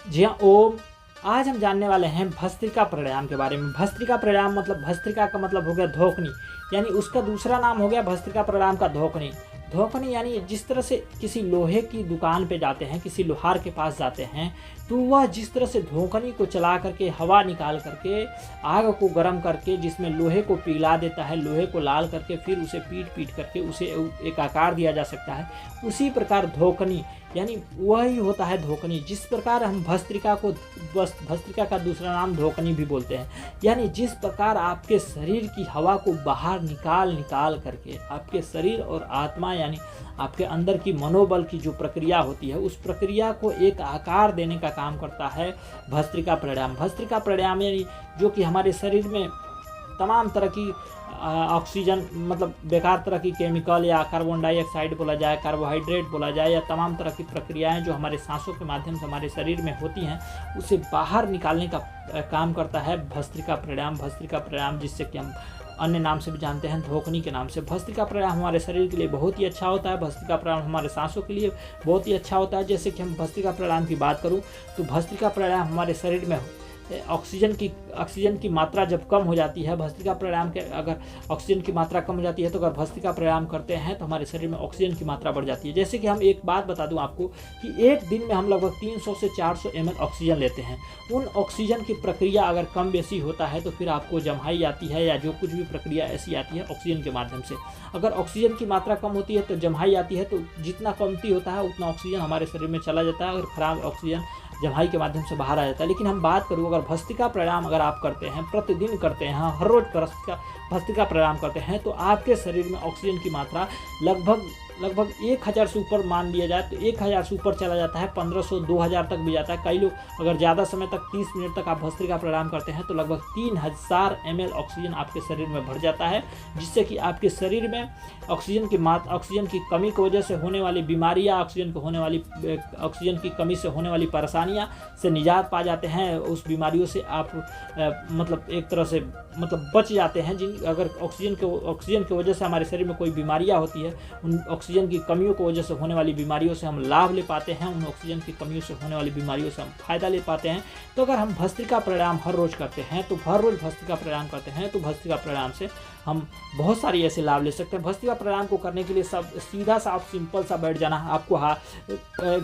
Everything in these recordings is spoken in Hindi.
जी हाँ, ओम। आज हम जानने वाले हैं भस्त्रिका प्राणायाम के बारे में। भस्त्रिका प्राणायाम मतलब भस्त्रिका का मतलब हो गया धोकनी, यानी उसका दूसरा नाम हो गया भस्त्रिका प्राणायाम का धोकनी। धोकनी यानी जिस तरह से किसी लोहे की दुकान पे जाते हैं, किसी लोहार के पास जाते हैं, तो वह जिस तरह से धोकनी को चला करके हवा निकाल करके आग को गर्म करके जिसमें लोहे को पिघला देता है, लोहे को लाल करके फिर उसे पीट पीट करके उसे एक आकार दिया जा सकता है, उसी प्रकार धोकनी यानी वही होता है धोकनी। जिस प्रकार हम भस्त्रिका को भस्त्रिका का दूसरा नाम धोकनी भी बोलते हैं, यानी जिस प्रकार आपके शरीर की हवा को बाहर निकाल निकाल करके आपके शरीर और आत्मा यानी आपके अंदर की मनोबल की जो प्रक्रिया होती है, उस प्रक्रिया को एक आकार देने का काम करता है भस्त्रिका प्राणायाम। भस्त्रिका प्राणायाम यानी जो कि हमारे शरीर में तमाम तरह की ऑक्सीजन मतलब बेकार तरह की केमिकल या कार्बन डाइऑक्साइड बोला जाए, कार्बोहाइड्रेट बोला जाए, या तमाम तरह की प्रक्रियाएं जो हमारे सांसों के माध्यम से हमारे शरीर में होती हैं, उसे बाहर निकालने का काम करता है भस्त्रिका प्राणायाम। भस्त्रिका प्राणायाम जिससे कि हम अन्य नाम से भी जानते हैं धोकनी के नाम से। भस्त्रिका प्राणायाम हमारे शरीर के लिए बहुत ही अच्छा होता है। भस्त्रिका प्राणायाम हमारे सांसों के लिए बहुत ही अच्छा होता है। जैसे कि हम भस्त्रिका प्राणायाम की बात करूं तो भस्त्रिका प्राणायाम हमारे शरीर में ऑक्सीजन की मात्रा जब कम हो जाती है, भस्त्रिका प्राणायाम के अगर ऑक्सीजन की मात्रा कम हो जाती है तो अगर भस्त्रिका प्राणायाम करते हैं तो हमारे शरीर में ऑक्सीजन की मात्रा बढ़ जाती है। जैसे कि हम एक बात बता दूं आपको कि एक दिन में हम लगभग 300 से 400 ml ऑक्सीजन लेते हैं। उन ऑक्सीजन की प्रक्रिया अगर कम बेसी होता है तो फिर आपको जम्हाई आती है या जो कुछ भी प्रक्रिया ऐसी आती है ऑक्सीजन के माध्यम से। अगर ऑक्सीजन की मात्रा कम होती है तो जम्हाई आती है, तो जितना कमती होता है उतना ऑक्सीजन हमारे शरीर में चला जाता है और खराब ऑक्सीजन जम्हाई के माध्यम से बाहर आ जाता है। लेकिन हम बात करूँ अगर भस्त्रिका प्राणायाम अगर आप करते हैं, प्रतिदिन करते हैं, हर रोज भस्त्रिका प्राणायाम करते हैं, तो आपके शरीर में ऑक्सीजन की मात्रा लगभग 1000 से ऊपर मान लिया जाए तो 1000 से ऊपर चला जाता है, 1500 2000 तक भी जाता है। कई लोग अगर ज़्यादा समय तक 30 मिनट तक आप भस्त्रिका प्राणायाम करते हैं तो लगभग 3000 ml ऑक्सीजन आपके शरीर में भर जाता है, जिससे कि आपके शरीर में ऑक्सीजन की कमी की वजह से होने वाली बीमारियाँ, ऑक्सीजन की कमी से होने वाली परेशानियाँ से निजात पा जाते हैं। उस बीमारियों से आप मतलब एक तरह से मतलब बच जाते हैं। अगर ऑक्सीजन की वजह से हमारे शरीर में कोई बीमारियाँ होती है, उन ऑक्सीजन की कमियों की वजह से होने वाली बीमारियों से हम लाभ ले पाते हैं, उन ऑक्सीजन की कमियों से होने वाली बीमारियों से हम फायदा ले पाते हैं। तो अगर हम भस्त्रिका प्राणायाम हर रोज करते हैं तो भस्त्रिका प्राणायाम करते हैं तो भस्त्रिका प्राणायाम से हम बहुत सारी ऐसे लाभ ले सकते हैं। भस्त्रिका प्राणायाम को करने के लिए सब सीधा सा आप सिंपल सा बैठ जाना, आपको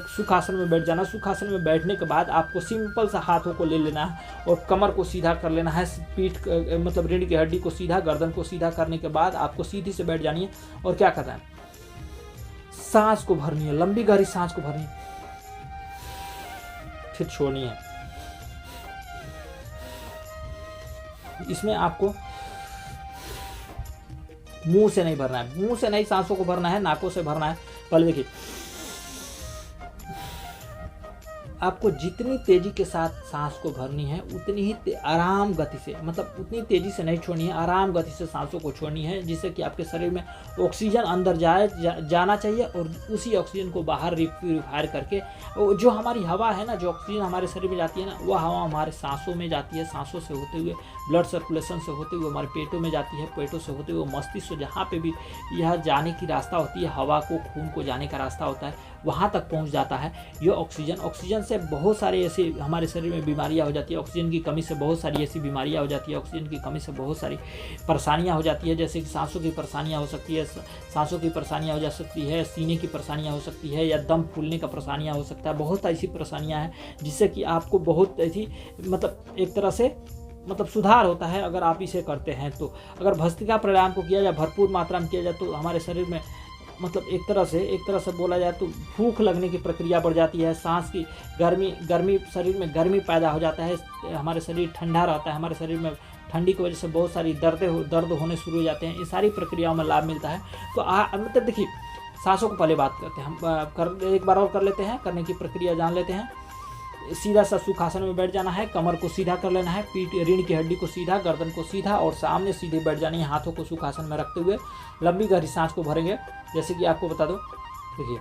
सुखासन में बैठ जाना। सुखासन में बैठने के बाद आपको सिंपल सा हाथों को ले लेना है और कमर को सीधा कर लेना है। पीठ मतलब रीढ़ की हड्डी को सीधा, गर्दन को सीधा करने के बाद आपको सीधी से बैठ जानी है और क्या करना है, सांस को भरनी है, लंबी गहरी सांस को भरनी है, फिर छोड़नी है। इसमें आपको मुंह से नहीं भरना है, मुंह से नहीं सांसों को भरना है, नाकों से भरना है। पहले देखिए, आपको जितनी तेजी के साथ सांस को भरनी है उतनी ही आराम गति से, मतलब उतनी तेजी से नहीं छोड़नी है, आराम गति से सांसों को छोड़नी है, जिससे कि आपके शरीर में ऑक्सीजन अंदर जाना चाहिए और उसी ऑक्सीजन को बाहर प्यूरिफायर करके जो हमारी हवा है ना, जो ऑक्सीजन हमारे शरीर में जाती है ना, वह हवा हमारे सांसों में जाती है, सांसों से होते हुए ब्लड सर्कुलेशन से होते हुए हमारे पेटों में जाती है, पेटों से होते हुए मस्तिष्क, जहाँ पे भी यह जाने की रास्ता होती है, हवा को खून को जाने का रास्ता होता है, वहाँ तक पहुँच जाता है ये ऑक्सीजन से बहुत सारी ऐसी हमारे शरीर में बीमारियाँ हो जाती है। ऑक्सीजन की कमी से बहुत सारी ऐसी बीमारियाँ हो जाती है, ऑक्सीजन की कमी से बहुत सारी परेशानियाँ हो जाती है। जैसे कि सांसों की परेशानियाँ हो सकती है, हो जा सकती है, सीने की परेशानियाँ हो सकती है, या दम फूलने का परेशानियाँ हो सकता है। बहुत ऐसी परेशानियाँ हैं जिससे कि आपको बहुत ऐसी मतलब एक तरह से मतलब सुधार होता है अगर आप इसे करते हैं तो। अगर भस्त्रिका प्राणायाम को किया जाए, भरपूर मात्रा में किया जाए, तो हमारे शरीर में मतलब एक तरह से बोला जाए तो भूख लगने की प्रक्रिया बढ़ जाती है, सांस की गर्मी शरीर में गर्मी पैदा हो जाता है, हमारे शरीर ठंडा रहता है, हमारे शरीर में ठंडी की वजह से बहुत सारी दर्द होने शुरू हो जाते हैं। इन सारी प्रक्रियाओं में लाभ मिलता है। तो मतलब देखिए, सांसों को पहले बात करते हैं हम, एक बार और कर लेते हैं, करने की प्रक्रिया जान लेते हैं। सीधा सा सुखासन में बैठ जाना है, कमर को सीधा कर लेना है, पीठ रीढ़ की हड्डी को सीधा, गर्दन को सीधा और सामने सीधे बैठ जानी है, हाथों को सुखासन में रखते हुए लंबी गहरी सांस को भरेंगे। जैसे कि आपको बता दो, देखिए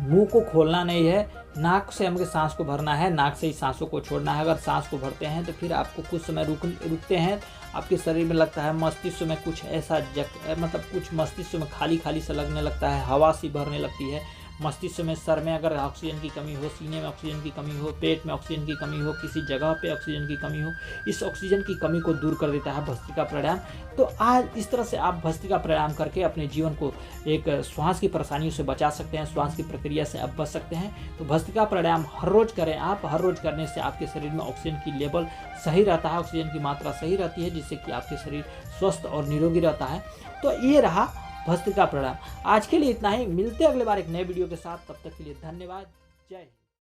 मुंह को खोलना नहीं है, नाक से हमें सांस को भरना है, नाक से ही सांसों को छोड़ना है। अगर सांस को भरते हैं तो फिर आपको कुछ समय रुकते हैं, आपके शरीर में लगता है मस्तिष्क में कुछ ऐसा मतलब कुछ मस्तिष्क में खाली खाली सा लगने लगता है, हवा सी भरने लगती है मस्तिष्क में। सर में अगर ऑक्सीजन की कमी हो, सीने में ऑक्सीजन की कमी हो, पेट में ऑक्सीजन की कमी हो, किसी जगह पे ऑक्सीजन की कमी हो, इस ऑक्सीजन की कमी को दूर कर देता है भस्त्रिका प्राणायाम। तो आज इस तरह से आप भस्त्रिका प्राणायाम करके अपने जीवन को एक श्वास की परेशानियों से बचा सकते हैं, श्वास की प्रक्रिया से आप बच सकते हैं। तो भस्त्रिका प्राणायाम हर रोज़ करें आप। हर रोज़ करने से आपके शरीर में ऑक्सीजन की लेवल सही रहता है, ऑक्सीजन की मात्रा सही रहती है, जिससे कि आपके शरीर स्वस्थ और निरोगी रहता है। तो ये रहा भस्त्रिका प्राणायाम। आज के लिए इतना ही, मिलते हैं अगले बार एक नए वीडियो के साथ। तब तक के लिए धन्यवाद। जय हिंद।